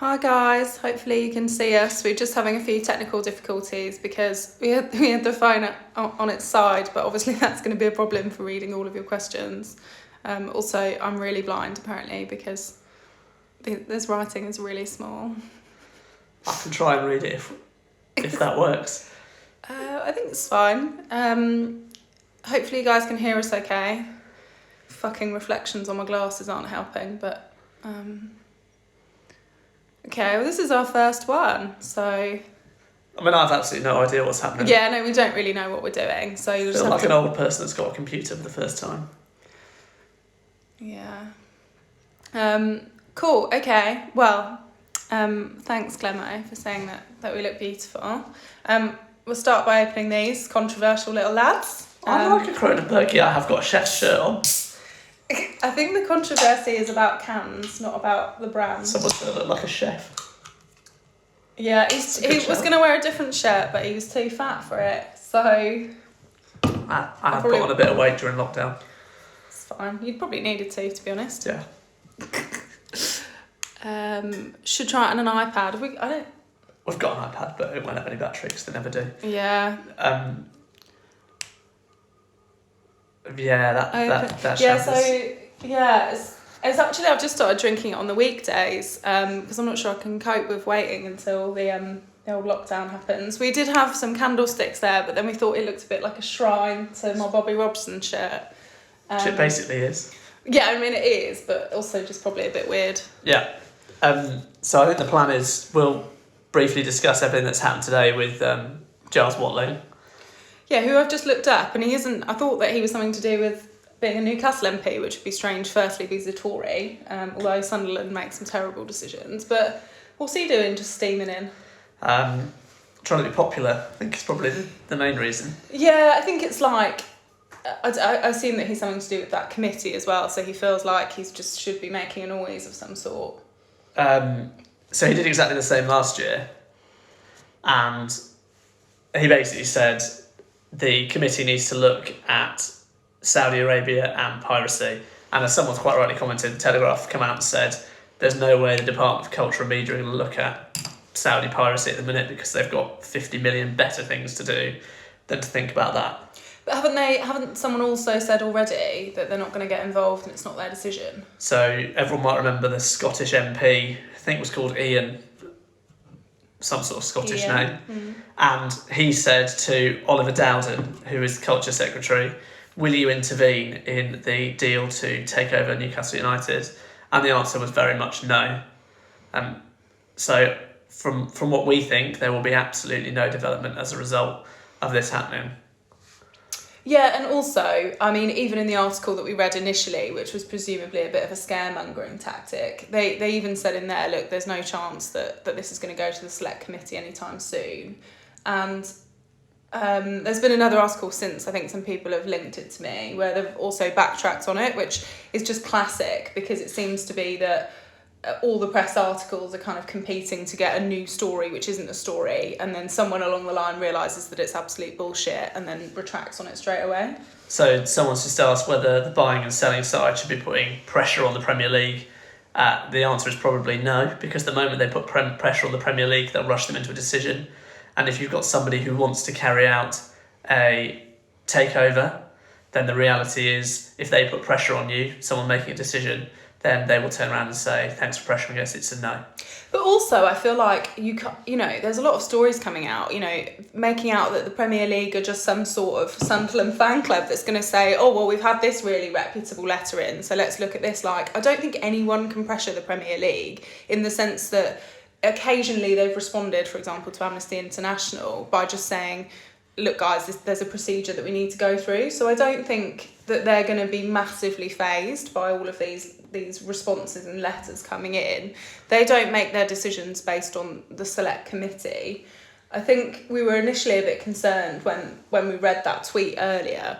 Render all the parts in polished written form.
Hi guys, hopefully you can see us. We're just having a few technical difficulties because we had the phone on its side, but obviously that's going to be a problem for reading all of your questions. Also, I'm really blind apparently because this writing is really small. I can try and read it if that works. I think it's fine. Hopefully you guys can hear us okay. Fucking reflections on my glasses aren't helping, but... Okay, well this is our first one, so... I mean, I have absolutely no idea what's happening. Yeah, no, we don't really know what we're doing, so you'll I just feel have like an old person that's got a computer for the first time. Yeah. Cool, okay, well, thanks Clemo for saying that we look beautiful. We'll start by opening these controversial little lads. I like a Cronenberg, yeah, I have got a chef's shirt on. I think the controversy is about cans, not about the brand. Someone's going to look like a chef. Yeah, he was going to wear a different shirt, but he was too fat for it, so... I have put on a bit of weight during lockdown. It's fine. You'd probably needed to be honest. Yeah. Should try it on an iPad. We've got an iPad, but it won't have any battery because they never do. Yeah. Yeah, that yeah, so yeah, it's actually I've just started drinking it on the weekdays because I'm not sure I can cope with waiting until the old lockdown happens. We did have some candlesticks there, but then we thought it looked a bit like a shrine to my Bobby Robson shirt. Which it basically is. Yeah, I mean it is, but also just probably a bit weird. Yeah. So I think the plan is we'll briefly discuss everything that's happened today with Giles Watling. Yeah, who I've just looked up, and he isn't... I thought that he was something to do with being a Newcastle MP, which would be strange, firstly, because he's a Tory, although Sunderland makes some terrible decisions. But what's he doing, just steaming in? Trying to be popular, I think is probably the main reason. Yeah, I think it's like... I assume that he's something to do with that committee as well, so he feels like he's just should be making a noise of some sort. So he did exactly the same last year, and he basically said... the committee needs to look at Saudi Arabia and piracy. And as someone's quite rightly commented, the Telegraph come out and said there's no way the Department of Culture and Media are going to look at Saudi piracy at the minute because they've got 50 million better things to do than to think about that. But haven't someone also said already that they're not going to get involved and it's not their decision? So everyone might remember the Scottish MP, I think it was called Ian, some sort of Scottish name. Mm. And he said to Oliver Dowden, who is the Culture Secretary, will you intervene in the deal to take over Newcastle United? And the answer was very much no. So from what we think, there will be absolutely no development as a result of this happening. Yeah, and also, I mean, even in the article that we read initially, which was presumably a bit of a scaremongering tactic, they even said in there, look, there's no chance that this is going to go to the select committee anytime soon. And there's been another article since, I think some people have linked it to me, where they've also backtracked on it, which is just classic, because it seems to be that all the press articles are kind of competing to get a new story which isn't a story, and then someone along the line realises that it's absolute bullshit and then retracts on it straight away. So someone's just asked whether the buying and selling side should be putting pressure on the Premier League. The answer is probably no, because the moment they put pressure on the Premier League, they'll rush them into a decision. And if you've got somebody who wants to carry out a takeover, then the reality is if they put pressure on you, someone making a decision, then they will turn around and say, thanks for pressuring us, it's a no. But also, I feel like, there's a lot of stories coming out, making out that the Premier League are just some sort of Sunderland fan club that's going to say, oh, well, we've had this really reputable letter in, so let's look at this. Like, I don't think anyone can pressure the Premier League in the sense that occasionally they've responded, for example, to Amnesty International by just saying, look, guys, there's a procedure that we need to go through. So I don't think that they're going to be massively fazed by all of these responses and letters coming in. They don't make their decisions based on the select committee. I think we were initially a bit concerned when we read that tweet earlier,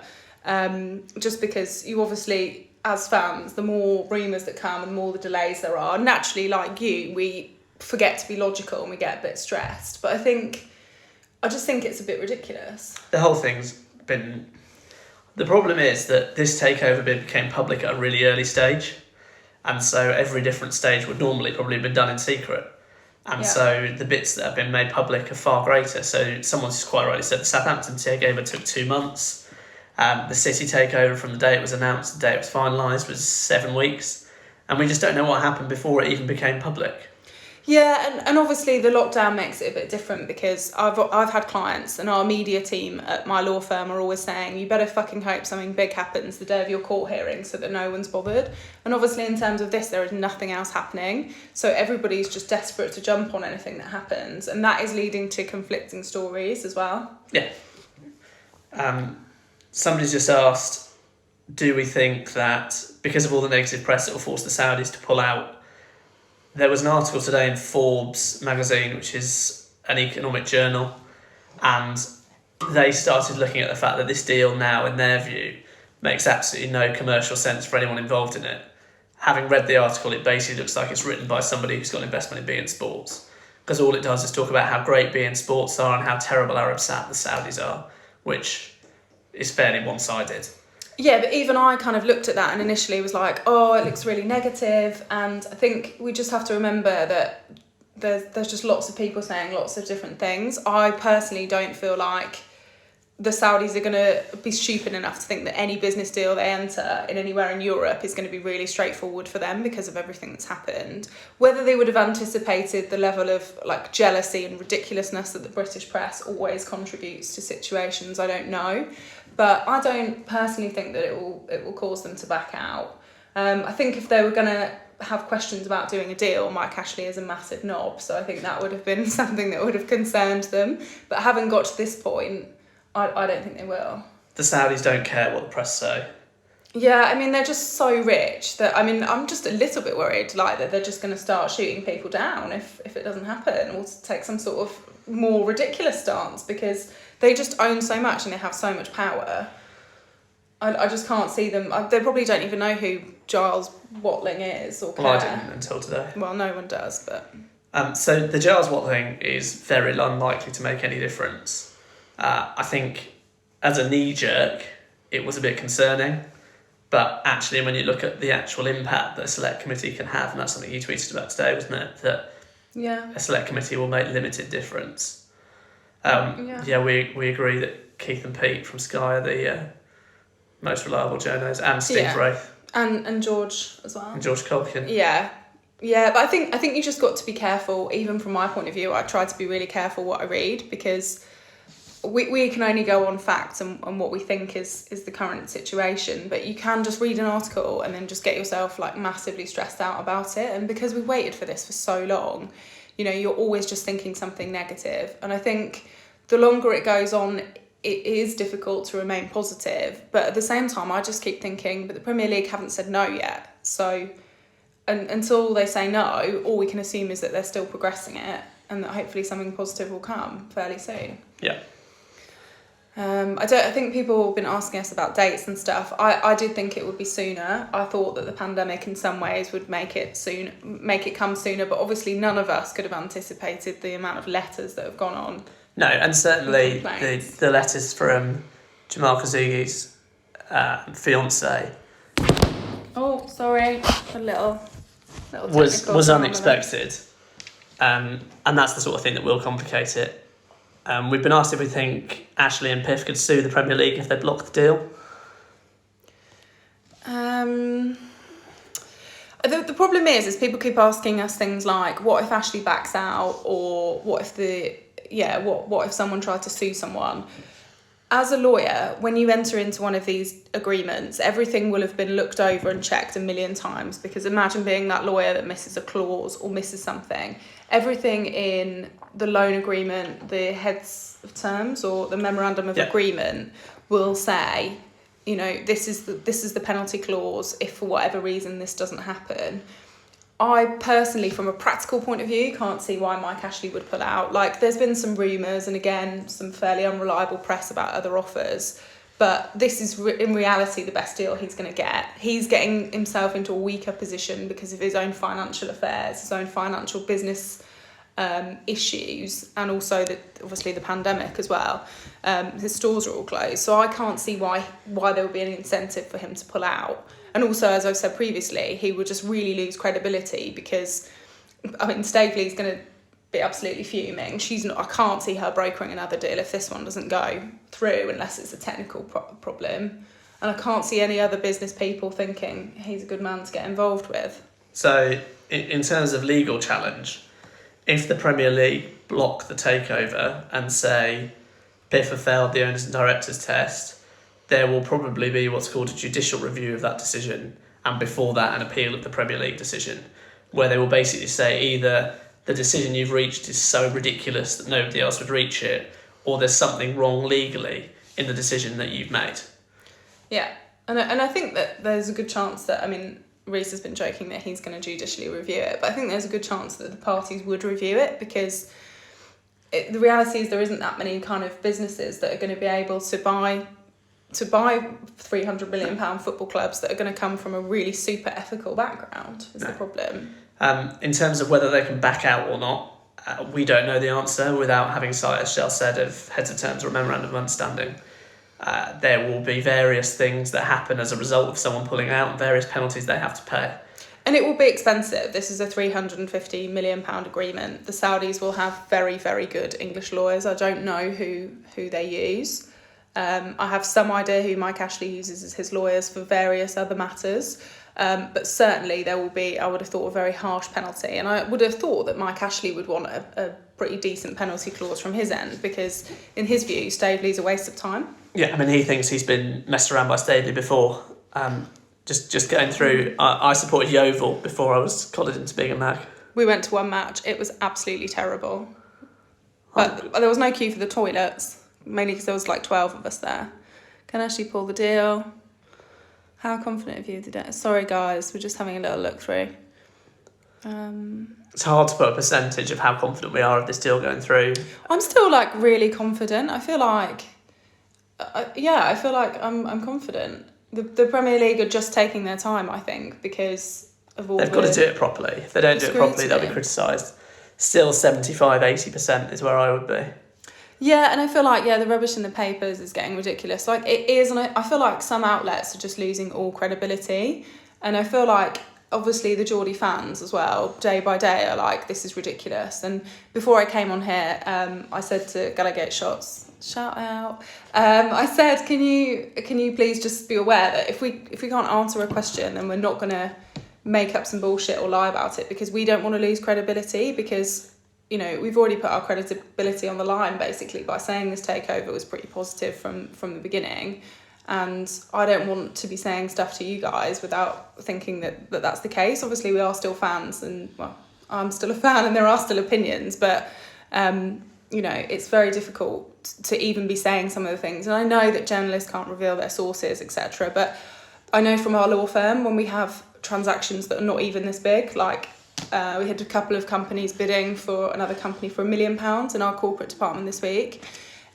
just because you obviously, as fans, the more rumours that come and the more the delays there are, naturally, like you, we forget to be logical and we get a bit stressed. But I just think it's a bit ridiculous. The whole thing's been... The problem is that this takeover bid became public at a really early stage, and so every different stage would normally probably have been done in secret. And so the bits that have been made public are far greater. So someone's just quite rightly said the Southampton takeover took 2 months. The City takeover from the day it was announced, the day it was finalised, was 7 weeks. And we just don't know what happened before it even became public. Yeah, and obviously the lockdown makes it a bit different because I've had clients and our media team at my law firm are always saying you better fucking hope something big happens the day of your court hearing so that no one's bothered. And obviously in terms of this there is nothing else happening, so everybody's just desperate to jump on anything that happens, and that is leading to conflicting stories as well. Yeah. Somebody's just asked, do we think that because of all the negative press it will force the Saudis to pull out? There was an article today in Forbes magazine, which is an economic journal, and they started looking at the fact that this deal now, in their view, makes absolutely no commercial sense for anyone involved in it. Having read the article, it basically looks like it's written by somebody who's got an investment in beIN Sports, because all it does is talk about how great beIN Sports are and how terrible Arab the Saudis are, which is fairly one-sided. Yeah, but even I kind of looked at that and initially was like, oh, it looks really negative. And I think we just have to remember that there's just lots of people saying lots of different things. I personally don't feel like the Saudis are going to be stupid enough to think that any business deal they enter in anywhere in Europe is going to be really straightforward for them because of everything that's happened. Whether they would have anticipated the level of like jealousy and ridiculousness that the British press always contributes to situations, I don't know. But I don't personally think that it will cause them to back out. I think if they were going to have questions about doing a deal, Mike Ashley is a massive knob, so I think that would have been something that would have concerned them. But having got to this point, I don't think they will. The Saudis don't care what the press say. Yeah, I mean, they're just so rich that, I mean, I'm just a little bit worried, like, that they're just going to start shooting people down if it doesn't happen, or take some sort of more ridiculous stance, because they just own so much and they have so much power. I just can't see them. They probably don't even know who Giles Watling is or care. Well, I didn't until today. Well, no one does, but... So the Giles Watling is very unlikely to make any difference. I think as a knee-jerk, it was a bit concerning. But actually, when you look at the actual impact that a select committee can have, and that's something you tweeted about today, wasn't it? That a select committee will make limited difference. We agree that Keith and Pete from Sky are the most reliable journos, and Steve Wraith. And George as well. And George Culkin. Yeah, but I think you just got to be careful. Even from my point of view, I try to be really careful what I read, because we can only go on facts and what we think is the current situation, but you can just read an article and then just get yourself like massively stressed out about it. And because we waited for this for so long, you know, you're always just thinking something negative. And I think the longer it goes on, it is difficult to remain positive. But at the same time, I just keep thinking, but the Premier League haven't said no yet. So until they say no, all we can assume is that they're still progressing it and that hopefully something positive will come fairly soon. Yeah. I think people have been asking us about dates and stuff. I did think it would be sooner. I thought that the pandemic in some ways would make it come sooner, but obviously none of us could have anticipated the amount of letters that have gone on. No, and certainly the letters from Jamal Khashoggi's fiance. Oh, sorry, a little was unexpected, and that's the sort of thing that will complicate it. We've been asked if we think Ashley and Piff could sue the Premier League if they block the deal. The problem is people keep asking us things like, what if Ashley backs out, or what if someone tried to sue someone? As a lawyer, when you enter into one of these agreements, everything will have been looked over and checked a million times, because imagine being that lawyer that misses a clause or misses something. Everything in the loan agreement, the heads of terms or the memorandum of agreement will say, you know, this is the penalty clause if for whatever reason this doesn't happen. I personally, from a practical point of view, can't see why Mike Ashley would pull out. Like, there's been some rumours and, again, some fairly unreliable press about other offers, but this is, in reality, the best deal he's going to get. He's getting himself into a weaker position because of his own financial affairs, his own financial business issues, and also, obviously, the pandemic as well. His stores are all closed, so I can't see why there would be any incentive for him to pull out. And also, as I've said previously, he would just really lose credibility because, I mean, Staveley's going to be absolutely fuming. She's not. I can't see her brokering another deal if this one doesn't go through, unless it's a technical problem. And I can't see any other business people thinking he's a good man to get involved with. So, in terms of legal challenge, if the Premier League block the takeover and say PIF have failed the owners and directors test, there will probably be what's called a judicial review of that decision, and before that an appeal of the Premier League decision, where they will basically say either the decision you've reached is so ridiculous that nobody else would reach it, or there's something wrong legally in the decision that you've made. Yeah, and I think that there's a good chance that, I mean, Reece has been joking that he's going to judicially review it, but I think there's a good chance that the parties would review it, because the reality is there isn't that many kind of businesses that are going to be able to buy £300 million football clubs that are going to come from a really super ethical background, is the problem. In terms of whether they can back out or not, we don't know the answer without having sight, as Shell said, of heads of terms or a memorandum of understanding. There will be various things that happen as a result of someone pulling out and various penalties they have to pay. And it will be expensive. This is a £350 million agreement. The Saudis will have very, very good English lawyers. I don't know who they use. I have some idea who Mike Ashley uses as his lawyers for various other matters. But certainly there will be, I would have thought, a very harsh penalty. And I would have thought that Mike Ashley would want a pretty decent penalty clause from his end, because in his view, Staveley's a waste of time. Yeah, I mean, he thinks he's been messed around by Staveley before. Just going through, I supported Yeovil before I was collared into being a Mag. We went to one match. It was absolutely terrible. But there was no queue for the toilets, mainly because there was like 12 of us there. Can Ashley pull the deal? How confident of you today? Sorry, guys, we're just having a little look through. It's hard to put a percentage of how confident we are of this deal going through. I'm still like really confident. I feel like, I'm confident. The Premier League are just taking their time, I think, because of all They've got to do it properly. If they don't do it properly, they'll be criticised. Still 75-80% is where I would be. Yeah, and I feel like, the rubbish in the papers is getting ridiculous. Like, it is, and I feel like some outlets are just losing all credibility. And I feel like, obviously, the Geordie fans as well, day by day, are like, this is ridiculous. And before I came on here, I said to Gallagate Shots, shout out, I said, can you please just be aware that if we can't answer a question, then we're not going to make up some bullshit or lie about it, because we don't want to lose credibility, because we've already put our credibility on the line, basically, by saying this takeover was pretty positive from the beginning. And I don't want to be saying stuff to you guys without thinking that that's the case. Obviously, we are still fans, and, well, I'm still a fan, and there are still opinions. But, it's very difficult to even be saying some of the things. And I know that journalists can't reveal their sources, etc. But I know from our law firm, when we have transactions that are not even this big, like... we had a couple of companies bidding for another company for £1 million in our corporate department this week.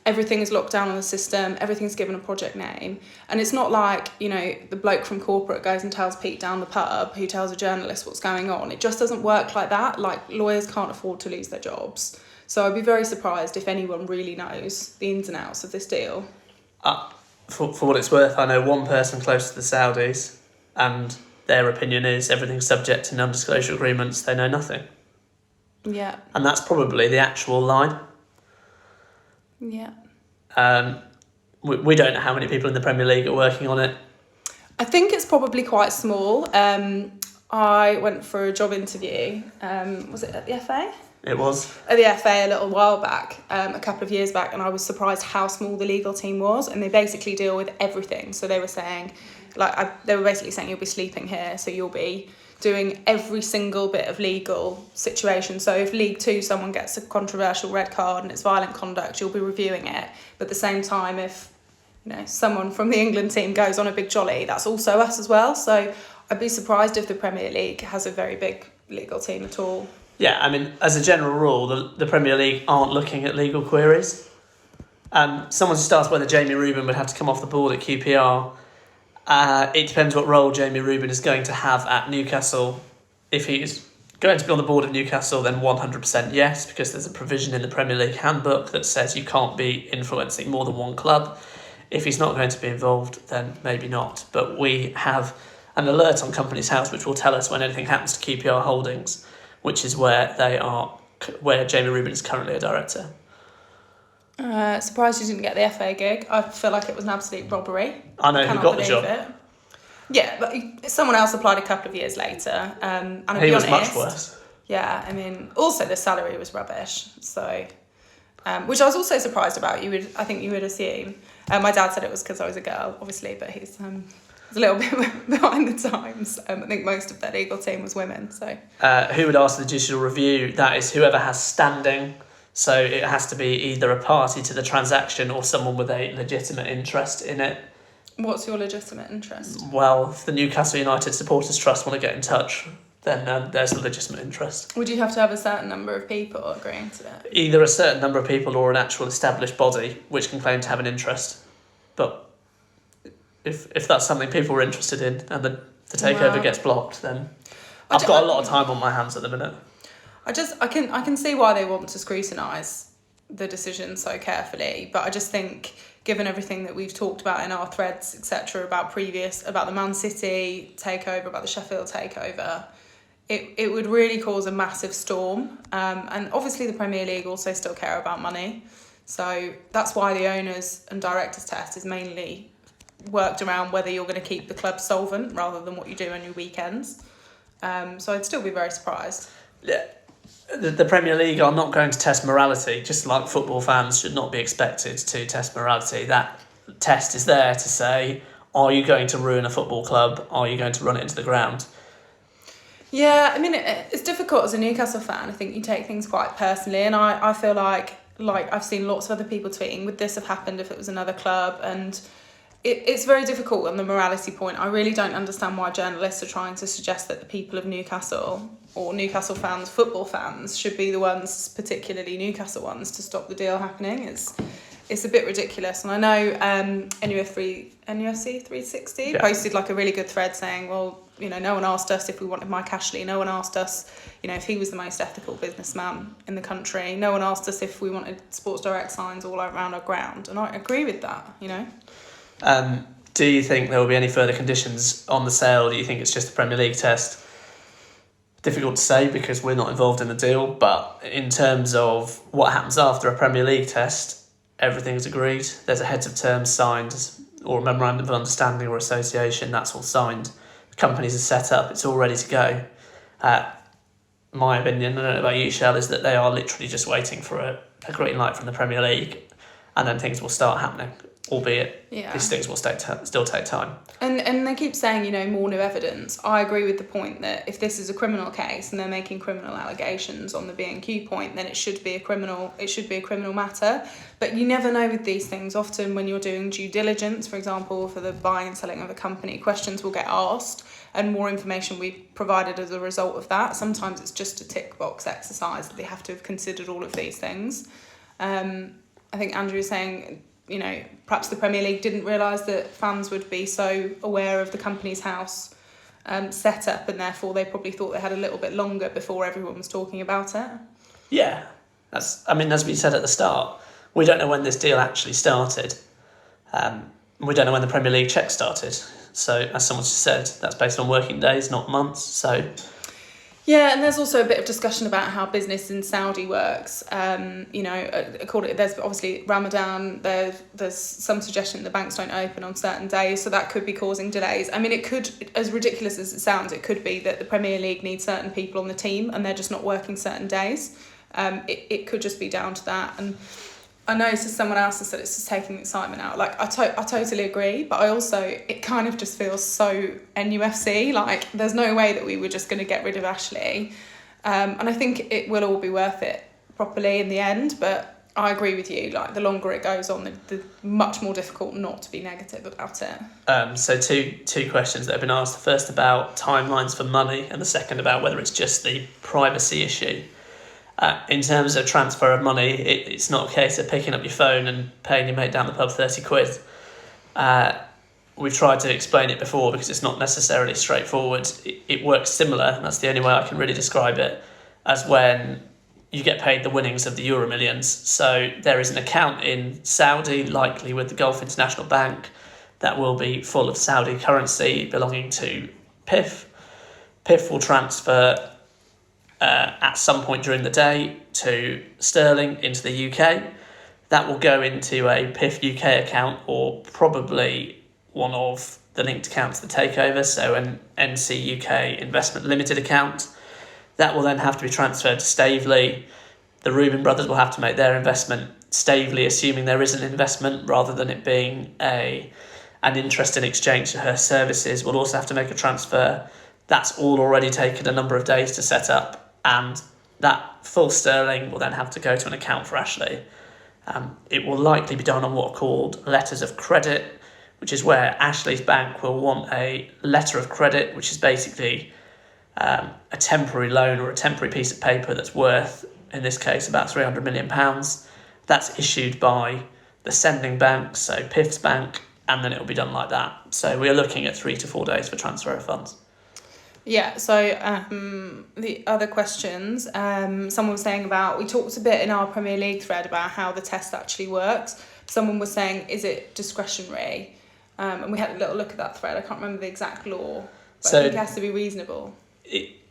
Everything is locked down on the system. Everything's given a project name. And it's not like, the bloke from corporate goes and tells Pete down the pub who tells a journalist what's going on. It just doesn't work like that. Like, lawyers can't afford to lose their jobs. So I'd be very surprised if anyone really knows the ins and outs of this deal. For what it's worth, I know one person close to the Saudis, and... their opinion is everything's subject to non-disclosure agreements, they know nothing. Yeah. And that's probably the actual line. Yeah. We don't know how many people in the Premier League are working on it. I think it's probably quite small. I went for a job interview. Was it at the FA? It was. At the FA a little while back, a couple of years back, and I was surprised how small the legal team was. And they basically deal with everything. So they were saying... they were basically saying you'll be sleeping here, so you'll be doing every single bit of legal situation. So if League 2 someone gets a controversial red card and it's violent conduct, you'll be reviewing it. But at the same time, if someone from the England team goes on a big jolly, that's also us as well. So I'd be surprised if the Premier League has a very big legal team at all. Yeah, I mean, as a general rule, the Premier League aren't looking at legal queries. Someone just asked whether Jamie Rubin would have to come off the board at QPR. It depends what role Jamie Rubin is going to have at Newcastle. If he's going to be on the board at Newcastle, then 100% yes, because there's a provision in the Premier League handbook that says you can't be influencing more than one club. If he's not going to be involved, then maybe not. But we have an alert on Companies House which will tell us when anything happens to QPR Holdings, which is where they are where Jamie Rubin is currently a director. Surprised you didn't get the FA gig. I feel like it was an absolute robbery. I know who got the job. It. Yeah, but someone else applied a couple of years later. And he was much worse. Yeah, I mean, also the salary was rubbish. So, which I was also surprised about. I think you would assume. My dad said it was because I was a girl, obviously, but he's a little bit behind the times. I think most of their legal team was women. So, who would ask the judicial review? That is whoever has standing. So it has to be either a party to the transaction or someone with a legitimate interest in it. What's your legitimate interest? Well, if the Newcastle United Supporters Trust want to get in touch, then there's a legitimate interest. Would you have to have a certain number of people agreeing to that? Either a certain number of people or an actual established body which can claim to have an interest. But if that's something people are interested in and the takeover gets blocked, then I've got a lot of time on my hands at the minute. I can see why they want to scrutinise the decision so carefully, but I just think, given everything that we've talked about in our threads, etc., about the Man City takeover, about the Sheffield takeover, it would really cause a massive storm. And obviously the Premier League also still care about money, so that's why the owners and directors test is mainly worked around whether you're going to keep the club solvent rather than what you do on your weekends. So I'd still be very surprised. Yeah. The Premier League are not going to test morality, just like football fans should not be expected to test morality. That test is there to say, are you going to ruin a football club? Are you going to run it into the ground? Yeah, I mean, it's difficult as a Newcastle fan. I think you take things quite personally, and I feel like I've seen lots of other people tweeting, would this have happened if it was another club? And it's very difficult on the morality point. I really don't understand why journalists are trying to suggest that the people of Newcastle or Newcastle fans, football fans, should be the ones, particularly Newcastle ones, to stop the deal happening. It's a bit ridiculous. And I know NUFC 360 posted like a really good thread saying, well, you know, no one asked us if we wanted Mike Ashley. No one asked us, you know, if he was the most ethical businessman in the country. No one asked us if we wanted Sports Direct signs all around our ground. And I agree with that, you know. Do you think there will be any further conditions on the sale? Do you think it's just a Premier League test? Difficult to say because we're not involved in the deal, but in terms of what happens after a Premier League test, everything is agreed. There's a heads of terms signed or a memorandum of understanding or association, that's all signed. The companies are set up, it's all ready to go. My opinion, I don't know about you, Shell, is that they are literally just waiting for a green light from the Premier League and then things will start happening. Albeit these things will still take time. And they keep saying, you know, more new evidence. I agree with the point that if this is a criminal case and they're making criminal allegations on the B&Q point, then it should be a criminal matter. But you never know with these things. Often when you're doing due diligence, for example, for the buying and selling of a company, questions will get asked and more information will be provided as a result of that. Sometimes it's just a tick box exercise that they have to have considered all of these things. I think Andrew was saying, you know, perhaps the Premier League didn't realise that fans would be so aware of the company's house set up, and therefore they probably thought they had a little bit longer before everyone was talking about it. Yeah, as we said at the start, we don't know when this deal actually started. We don't know when the Premier League check started. So, as someone just said, that's based on working days, not months. So. Yeah, and there's also a bit of discussion about how business in Saudi works. You know, there's obviously Ramadan, there's some suggestion the banks don't open on certain days, so that could be causing delays. I mean, it could, as ridiculous as it sounds, it could be that the Premier League needs certain people on the team and they're just not working certain days. It could just be down to that. And I know someone else has said it's just taking the excitement out. Like, I totally agree, but it kind of just feels so NUFC. Like, there's no way that we were just going to get rid of Ashley. And I think it will all be worth it properly in the end, but I agree with you. Like, the longer it goes on, the much more difficult not to be negative about it. So two questions that have been asked. The first about timelines for money, and the second about whether it's just the privacy issue. In terms of transfer of money, it's not a case of picking up your phone and paying your mate down the pub 30 quid. We've tried to explain it before because it's not necessarily straightforward. It works similar, and that's the only way I can really describe it, as when you get paid the winnings of the Euro Millions. So there is an account in Saudi, likely with the Gulf International Bank, that will be full of Saudi currency belonging to PIF. PIF will transfer at some point during the day to sterling into the UK. That will go into a PIF UK account, or probably one of the linked accounts to the takeover, so an NC UK Investment Limited account. That will then have to be transferred to Staveley. The Rubin brothers will have to make their investment. Staveley, assuming there is an investment rather than it being an interest in exchange for her services, will also have to make a transfer. That's all already taken a number of days to set up, and that full sterling will then have to go to an account for Ashley. It will likely be done on what are called letters of credit, which is where Ashley's bank will want a letter of credit, which is basically a temporary loan or a temporary piece of paper that's worth, in this case, about £300 million. That's issued by the sending bank, so PIF's bank, and then it will be done like that. So we are looking at 3 to 4 days for transfer of funds. Yeah, so the other questions, someone was saying about, we talked a bit in our Premier League thread about how the test actually works. Someone was saying, is it discretionary? And we had a little look at that thread. I can't remember the exact law, but I think it has to be reasonable.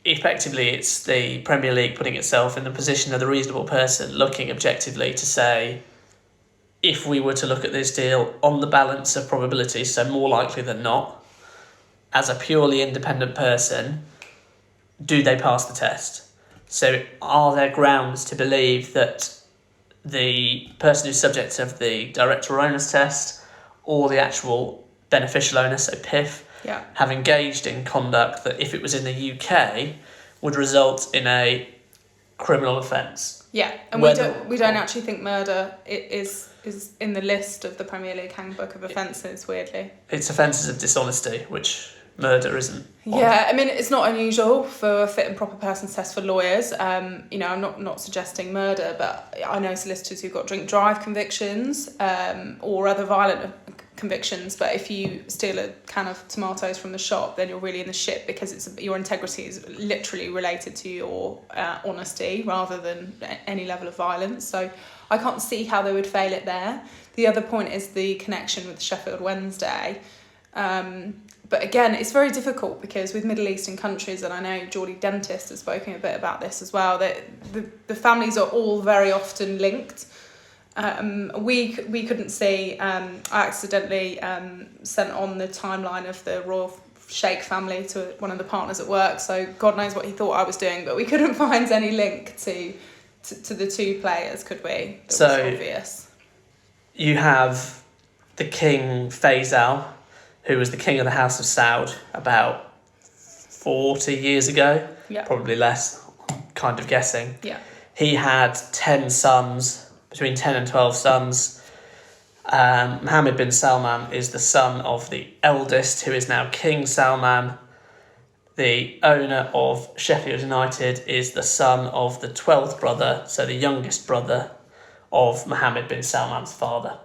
Effectively, it's the Premier League putting itself in the position of the reasonable person, looking objectively to say, if we were to look at this deal on the balance of probability, so more likely than not, as a purely independent person, do they pass the test? So are there grounds to believe that the person who's subject of the director or owner's test, or the actual beneficial owner, so PIF, have engaged in conduct that, if it was in the UK, would result in a criminal offence? Yeah, and we don't actually think murder is in the list of the Premier League Handbook of offences, weirdly. It's offences of dishonesty, which murder isn't. Yeah, I mean, it's not unusual for a fit and proper persons test for lawyers. I'm not suggesting murder, but I know solicitors who've got drink drive convictions or other violent convictions. But if you steal a can of tomatoes from the shop, then you're really in the shit, because your integrity is literally related to your honesty rather than any level of violence. So I can't see how they would fail it there. The other point is the connection with Sheffield Wednesday. But again, it's very difficult, because with Middle Eastern countries, and I know GEORDIE Dentist has spoken a bit about this as well, that the families are all very often linked. We couldn't see, I accidentally sent on the timeline of the Royal Sheikh family to one of the partners at work, so God knows what he thought I was doing, but we couldn't find any link to the two players, could we? That was obvious. You have the King Faisal, who was the king of the House of Saud about 40 years ago, probably less, kind of guessing. Yeah. He had 10 sons, between 10 and 12 sons. Mohammed bin Salman is the son of the eldest, who is now King Salman. The owner of Sheffield United is the son of the 12th brother, so the youngest brother of Mohammed bin Salman's father.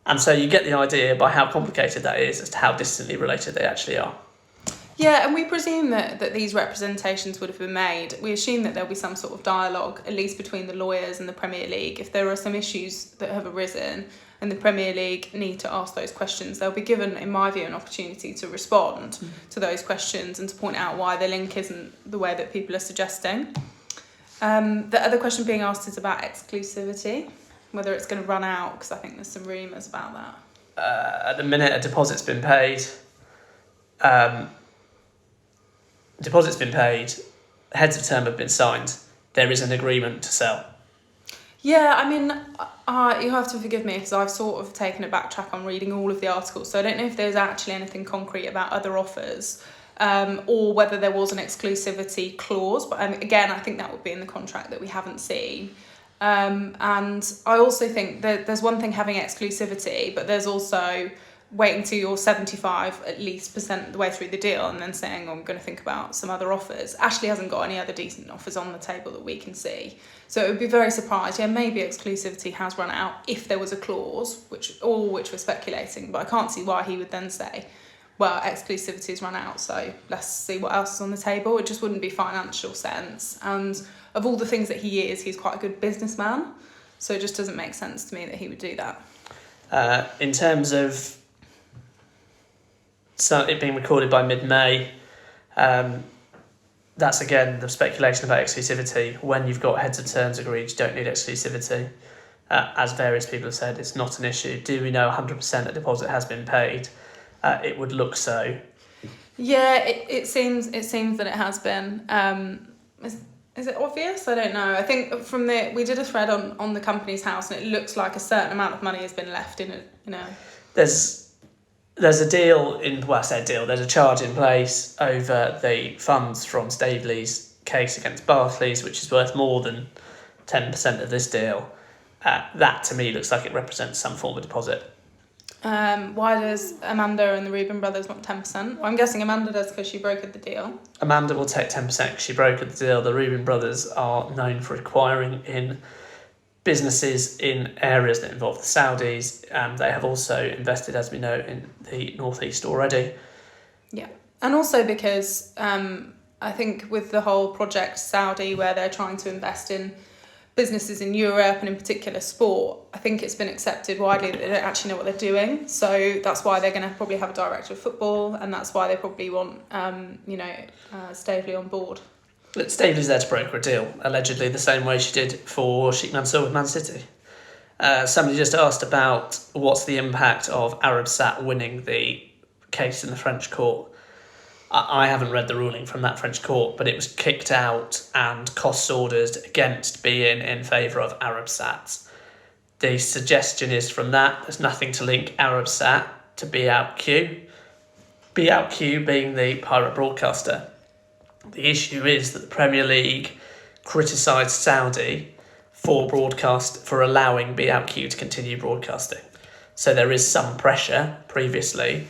And so you get the idea by how complicated that is as to how distantly related they actually are. Yeah, and we presume that these representations would have been made. We assume that there'll be some sort of dialogue, at least between the lawyers and the Premier League. If there are some issues that have arisen and the Premier League need to ask those questions, they'll be given, in my view, an opportunity to respond to those questions and to point out why the link isn't the way that people are suggesting. The other question being asked is about exclusivity, whether it's going to run out, because I think there's some rumours about that. At the minute, a deposit's been paid. Heads of term have been signed. There is an agreement to sell. Yeah, I mean, you have to forgive me, because I've sort of taken a backtrack on reading all of the articles, so I don't know if there's actually anything concrete about other offers, or whether there was an exclusivity clause, but again, I think that would be in the contract that we haven't seen. And I also think that there's one thing having exclusivity, but there's also waiting till you're 75 at least % the way through the deal and then saying, oh, I'm going to think about some other offers. Ashley hasn't got any other decent offers on the table that we can see. So it would be very surprised. Yeah, maybe exclusivity has run out if there was a clause, which we're speculating, but I can't see why he would then say, well, exclusivity's run out, so let's see what else is on the table. It just wouldn't be financial sense. And of all the things that he is, he's quite a good businessman. So it just doesn't make sense to me that he would do that. In terms of it being recorded by mid-May, the that's again the speculation about exclusivity. When you've got heads of terms agreed, you don't need exclusivity. As various people have said, it's not an issue. Do we know 100% a deposit has been paid? It would look so. Yeah, it seems that it has been. Is it obvious? I don't know. I think we did a thread on the company's house, and it looks like a certain amount of money has been left in it. There's a deal there's a charge in place over the funds from Staveley's case against Barclays, which is worth more than 10% of this deal. That to me looks like it represents some form of deposit. Why does Amanda and the Rubin brothers want 10%? Well, I'm guessing Amanda does because she brokered the deal. Amanda will take 10% because she brokered the deal. The Rubin brothers are known for acquiring in businesses in areas that involve the Saudis. They have also invested, as we know, in the Northeast already. Yeah, and also because I think with the whole Project Saudi, where they're trying to invest in businesses in Europe and in particular sport, I think it's been accepted widely that they don't actually know what they're doing. So that's why they're going to probably have a director of football, and that's why they probably want Staveley on board. But Staveley's there to broker a deal, allegedly the same way she did for Sheikh Mansour with Man City. Somebody just asked about what's the impact of Arabsat winning the case in the French court. I haven't read the ruling from that French court, but it was kicked out and costs ordered against being in favour of Arabsat. The suggestion is from that, there's nothing to link Arabsat to BOutQ. BOutQ being the pirate broadcaster. The issue is that the Premier League criticised Saudi for allowing BOutQ to continue broadcasting. So there is some pressure previously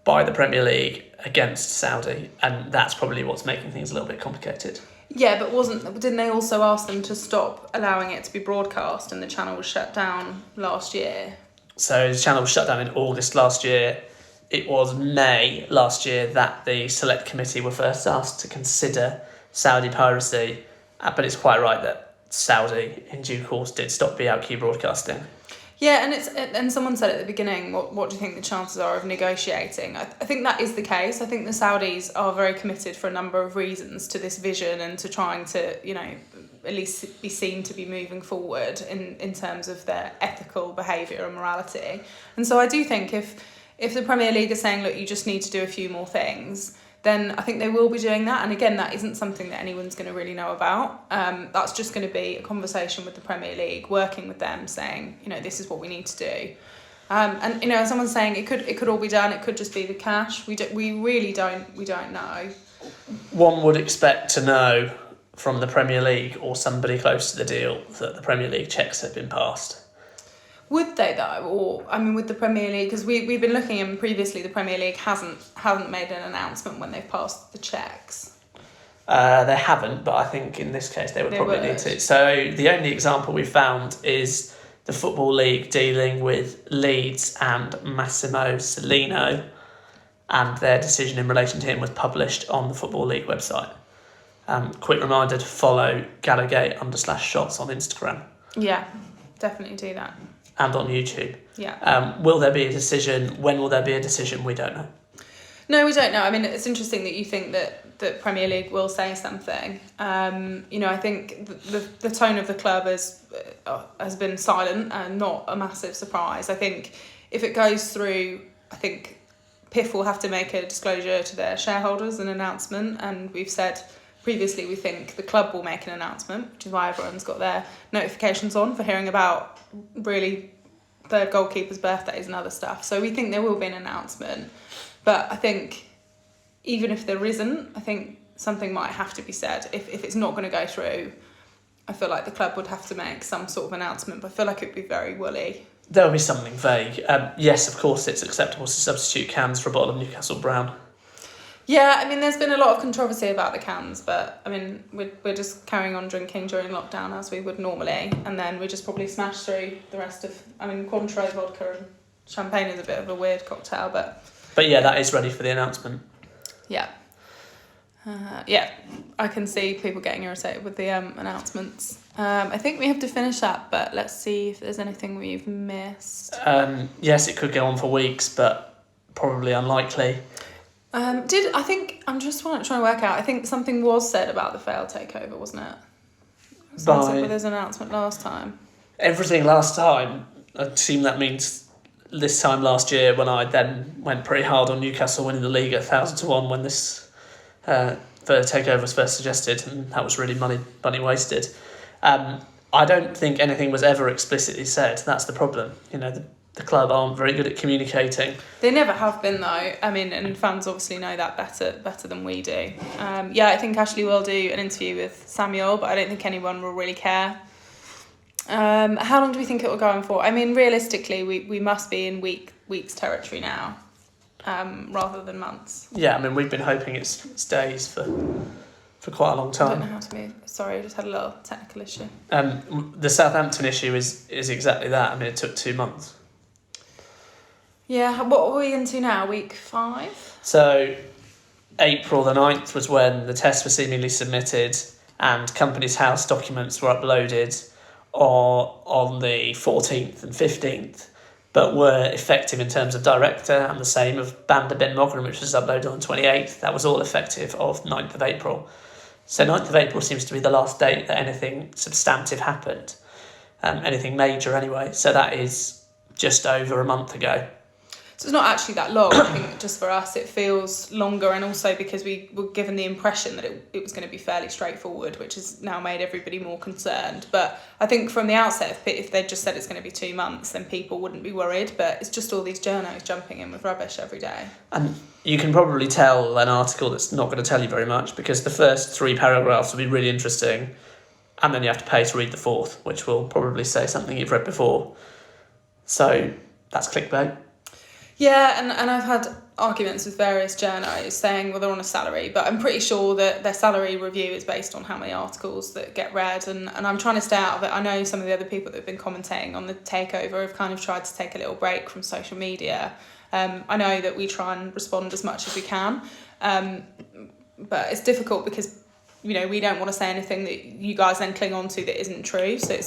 by the Premier League against Saudi, and that's probably what's making things a little bit complicated. Yeah, but didn't they also ask them to stop allowing it to be broadcast, and the channel was shut down last year? So the channel was shut down in August last year. It was May last year that the select committee were first asked to consider Saudi piracy, but it's quite right that Saudi in due course did stop BOutQ broadcasting. Yeah, and someone said at the beginning, what do you think the chances are of negotiating? I think that is the case. I think the Saudis are very committed for a number of reasons to this vision and to trying to, at least be seen to be moving forward in terms of their ethical behaviour and morality. And so I do think if the Premier League is saying, look, you just need to do a few more things, then I think they will be doing that. And again, that isn't something that anyone's going to really know about. That's just going to be a conversation with the Premier League, working with them, saying, this is what we need to do. And someone's saying it could all be done. It could just be the cash. We really don't know. One would expect to know from the Premier League or somebody close to the deal that the Premier League checks have been passed. Would they though, with the Premier League, because we've been looking, and previously the Premier League hasn't made an announcement when they've passed the checks. They haven't, but I think in this case they would need to. So the only example we found is the Football League dealing with Leeds and Massimo Cellino, and their decision in relation to him was published on the Football League website. Quick reminder to follow Gallagate_shots on Instagram. Yeah, definitely do that. And on YouTube. Yeah. Will there be a decision? When will there be a decision? We don't know. No, we don't know. It's interesting that you think that the Premier League will say something. I think the tone of the club has been silent and not a massive surprise. I think if it goes through, I think PIF will have to make a disclosure to their shareholders, an announcement, and we've said previously we think the club will make an announcement, which is why everyone's got their notifications on for hearing about really third goalkeepers' birthdays and other stuff. So we think there will be an announcement. But I think even if there isn't, I think something might have to be said. If it's not going to go through, I feel like the club would have to make some sort of announcement, but I feel like it would be very woolly. There'll be something vague. Yes, of course, it's acceptable to substitute cans for a bottle of Newcastle Brown. Yeah, there's been a lot of controversy about the cans, but we're just carrying on drinking during lockdown as we would normally, and then we just probably smash through the rest of. Cointreau, vodka, and champagne is a bit of a weird cocktail, but yeah, that is ready for the announcement. Yeah. I can see people getting irritated with the announcements. I think we have to finish up, but let's see if there's anything we've missed. Yes, it could go on for weeks, but probably unlikely. I'm just trying to work out. I think something was said about the failed takeover, wasn't it? Someone said with his announcement last time. Everything last time, I assume that means this time last year when I then went pretty hard on Newcastle winning the league at 1,000-1 when this Failed Takeover was first suggested, and that was really money wasted. I don't think anything was ever explicitly said. That's the problem. You know, the club aren't very good at communicating. They never have been, though. I mean, and fans obviously know that better than we do. I think Ashley will do an interview with Samuel, but I don't think anyone will really care. How long do we think it will go on for? I mean, realistically, we must be in weeks territory now, rather than months. Yeah, I mean, we've been hoping it's days for quite a long time. I don't know how to move. Sorry, I just had a little technical issue. The Southampton issue is exactly that. I mean, it took 2 months. Yeah, what are we into now? Week 5? So, April the 9th was when the tests were seemingly submitted and Companies House documents were uploaded on the 14th and 15th, but were effective in terms of director, and the same of Banda Ben Mogren, which was uploaded on the 28th. That was all effective of 9th of April. So 9th of April seems to be the last date that anything substantive happened, anything major anyway. So that is just over a month ago. So it's not actually that long. I think just for us it feels longer, and also because we were given the impression that it was going to be fairly straightforward, which has now made everybody more concerned. But I think from the outset, if they'd just said it's going to be 2 months, then people wouldn't be worried. But it's just all these journos jumping in with rubbish every day. And you can probably tell an article that's not going to tell you very much, because the first 3 paragraphs will be really interesting, and then you have to pay to read the 4th, which will probably say something you've read before. So that's clickbait. Yeah, and I've had arguments with various journos saying, well, they're on a salary, but I'm pretty sure that their salary review is based on how many articles that get read, and I'm trying to stay out of it. I know some of the other people that have been commenting on the takeover have kind of tried to take a little break from social media. I know that we try and respond as much as we can, but it's difficult because, you know, we don't want to say anything that you guys then cling on to that isn't true. So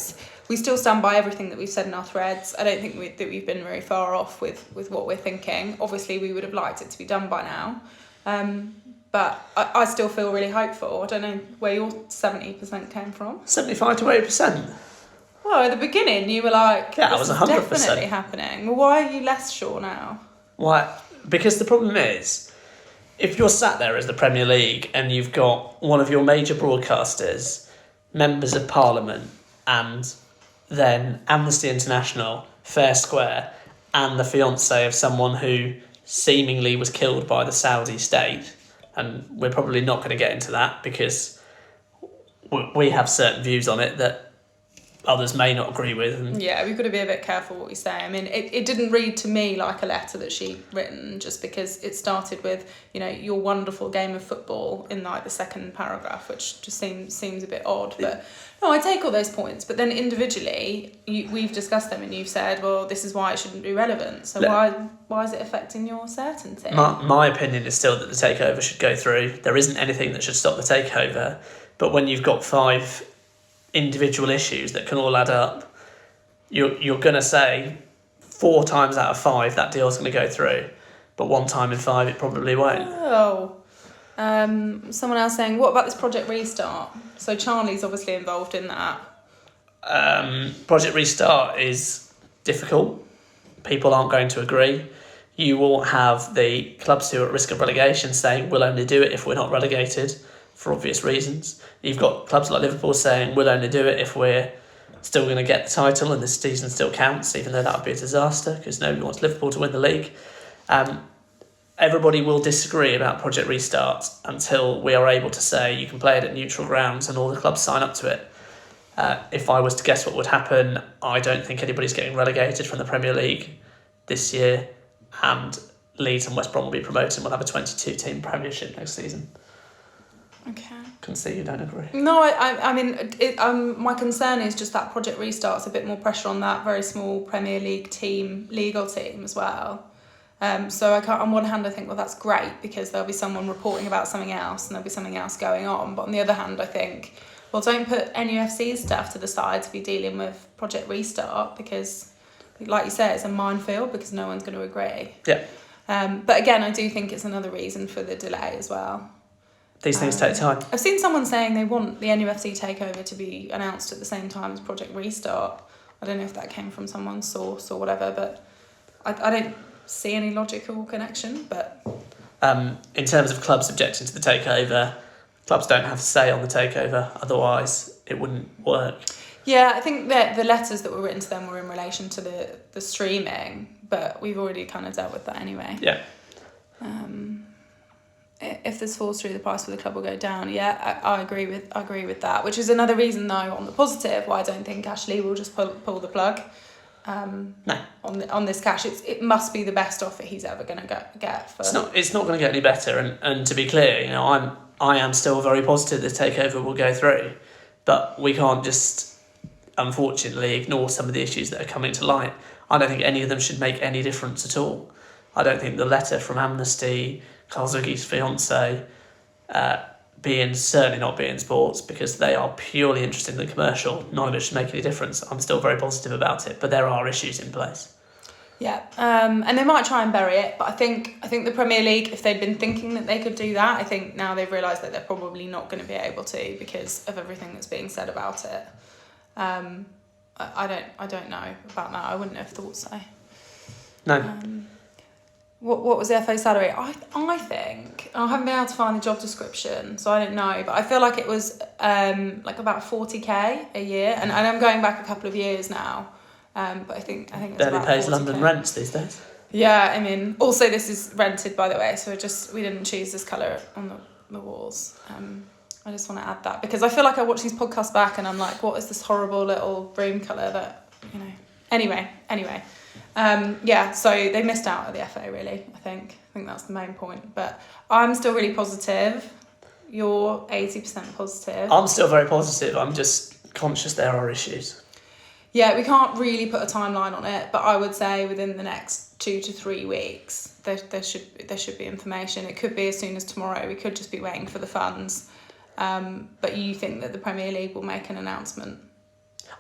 we still stand by everything that we've said in our threads. I don't think that we've been very far off with what we're thinking. Obviously, we would have liked it to be done by now. But I still feel really hopeful. I don't know where your 70% came from. 75 to 80%. Well, at the beginning, you were like, yeah, this I was 100%. is definitely happening. Well, why are you less sure now? Why? Because the problem is, if you're sat there as the Premier League and you've got one of your major broadcasters, members of Parliament, and then Amnesty International, Fair Square, and the fiancé of someone who seemingly was killed by the Saudi state, and we're probably not going to get into that because we have certain views on it that others may not agree with. And yeah, we've got to be a bit careful what we say. I mean, it didn't read to me like a letter that she'd written, just because it started with, you know, your wonderful game of football in like the second paragraph, which just seems a bit odd. But no, I take all those points. But then individually, we've discussed them, and you've said, well, this is why it shouldn't be relevant. So why is it affecting your certainty? My opinion is still that the takeover should go through. There isn't anything that should stop the takeover. But when you've got 5 individual issues that can all add up, you're going to say 4 times out of 5 that deal's going to go through, but 1 time in 5 it probably won't. Oh, someone else saying, what about this Project Restart? So Charlie's obviously involved in that. Project Restart is difficult. People aren't going to agree. You will have the clubs who are at risk of relegation saying we'll only do it if we're not relegated, for obvious reasons. You've got clubs like Liverpool saying we'll only do it if we're still going to get the title and this season still counts, even though that would be a disaster because nobody wants Liverpool to win the league. Everybody will disagree about Project Restart until we are able to say you can play it at neutral grounds and all the clubs sign up to it. If I was to guess what would happen, I don't think anybody's getting relegated from the Premier League this year, and Leeds and West Brom will be promoted and we'll have a 22-team Premiership next season. Okay. Can see you don't agree. No, I mean, my concern is just that Project Restart's a bit more pressure on that very small Premier League legal team as well. So on one hand I think, well, that's great because there'll be someone reporting about something else and there'll be something else going on. But on the other hand, I think, well, don't put NUFC's stuff to the side to be dealing with Project Restart because, like you say, it's a minefield because no one's going to agree. Yeah. But again, I do think it's another reason for the delay as well. These things take time. I've seen someone saying they want the NUFC takeover to be announced at the same time as Project Restart. I don't know if that came from someone's source or whatever, but I don't see any logical connection. But in terms of clubs objecting to the takeover, clubs don't have a say on the takeover, otherwise it wouldn't work. Yeah, I think that the letters that were written to them were in relation to the streaming, but we've already kind of dealt with that anyway. Yeah. If this falls through, the price for the club will go down. Yeah, I agree with that. Which is another reason, though, on the positive, why I don't think Ashley will just pull the plug. No. On this cash, it must be the best offer he's ever going to get. For... It's not going to get any better. And to be clear, you know, I am still very positive the takeover will go through, but we can't just unfortunately ignore some of the issues that are coming to light. I don't think any of them should make any difference at all. I don't think the letter from Amnesty, Carl Zuggy's fiance, certainly not being sports, because they are purely interested in the commercial. None of it should make any difference. I'm still very positive about it, but there are issues in place. Yeah, and they might try and bury it, but I think the Premier League, if they'd been thinking that they could do that, I think now they've realised that they're probably not going to be able to because of everything that's being said about it. I don't know about that. I wouldn't have thought so. No. What was the FA salary? I think I haven't been able to find the job description, so I don't know. But I feel like it was like about 40k a year, and I'm going back a couple of years now. But I think it's barely about pays 40K. London rents these days. Yeah, I mean, also this is rented, by the way, so we didn't choose this colour on the walls. I just want to add that because I feel like I watch these podcasts back and I'm like, what is this horrible little room colour that, you know. Anyway. Yeah, so they missed out at the FA, really, I think. I think that's the main point. But I'm still really positive. You're 80% positive. I'm still very positive. I'm just conscious there are issues. Yeah, we can't really put a timeline on it, but I would say within the next 2 to 3 weeks, there should be information. It could be as soon as tomorrow. We could just be waiting for the funds. But you think that the Premier League will make an announcement?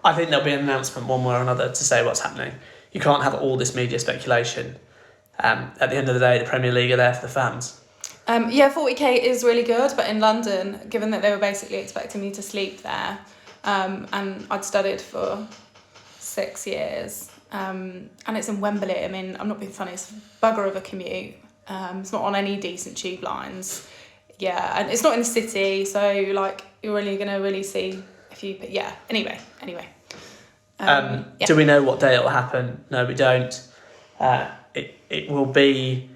I think there'll be an announcement one way or another to say what's happening. You can't have all this media speculation. At the end of the day, the Premier League are there for the fans. Yeah, 40k is really good, but in London, given that they were basically expecting me to sleep there, and I'd studied for 6 years, and it's in Wembley. I mean, I'm not being funny, it's a bugger of a commute. It's not on any decent tube lines. Yeah, and it's not in the city, so like you're only going to really see a few. Yeah. Anyway. Yeah. Do we know what day it'll happen? No, we don't. It will be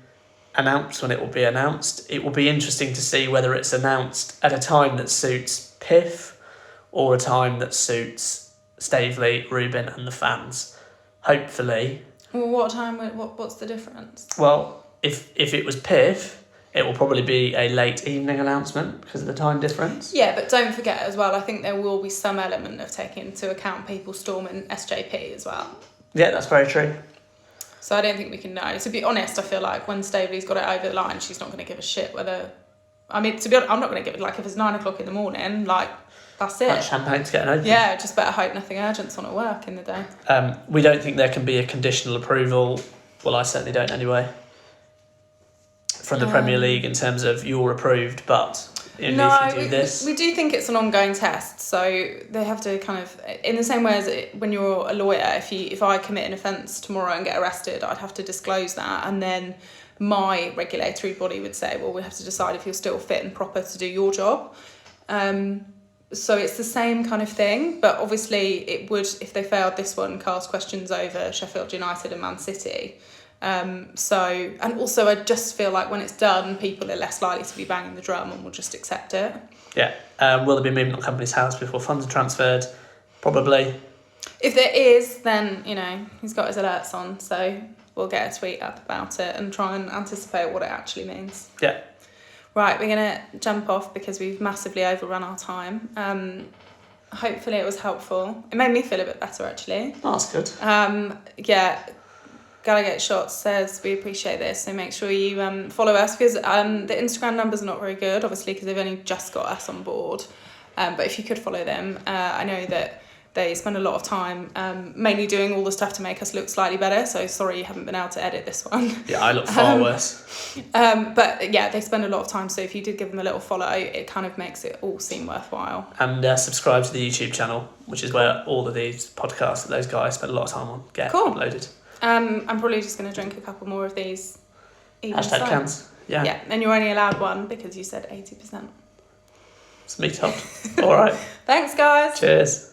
announced when it will be announced. It will be interesting to see whether it's announced at a time that suits PIF or a time that suits Staveley, Rubin, and the fans. Hopefully. Well, what time? What's the difference? Well, if it was PIF, it will probably be a late evening announcement because of the time difference. Yeah, but don't forget as well, I think there will be some element of taking into account people storming SJP as well. Yeah, that's very true. So I don't think we can know. To be honest, I feel like when Staveley's got it over the line, she's not going to give a shit whether... I mean, to be honest, I'm not going to give it, like, if it's 9 o'clock in the morning, like, that's it. Like champagne to get an open. Yeah, just better hope nothing urgent's on at work in the day. We don't think there can be a conditional approval. Well, I certainly don't anyway. From the Premier League in terms of you're approved, but if you do this... We do think it's an ongoing test, so they have to kind of... In the same way as when you're a lawyer, if I commit an offence tomorrow and get arrested, I'd have to disclose that, and then my regulatory body would say, well, we have to decide if you're still fit and proper to do your job. So it's the same kind of thing, but obviously it would, if they failed this one, cast questions over Sheffield United and Man City. And also I just feel like when it's done, people are less likely to be banging the drum and will just accept it. Yeah. Will there be movement on Company's House before funds are transferred? Probably. If there is, then, you know, he's got his alerts on, so we'll get a tweet up about it and try and anticipate what it actually means. Yeah. Right, we're going to jump off because we've massively overrun our time. Hopefully it was helpful. It made me feel a bit better, actually. Oh, that's good. Yeah. Gotta Get Shots says we appreciate this, so make sure you follow us because the Instagram numbers are not very good, obviously, because they've only just got us on board. But if you could follow them, I know that They spend a lot of time mainly doing all the stuff to make us look slightly better. So sorry you haven't been able to edit this one. Yeah, I look far worse. But yeah, they spend a lot of time. So if you did give them a little follow, it kind of makes it all seem worthwhile. And subscribe to the YouTube channel, which is where all of these podcasts that those guys spend a lot of time on get uploaded. I'm probably just going to drink a couple more of these. Hashtag cans. Yeah. Yeah, and you're only allowed one because you said 80%. It's me topped. All right. Thanks, guys. Cheers.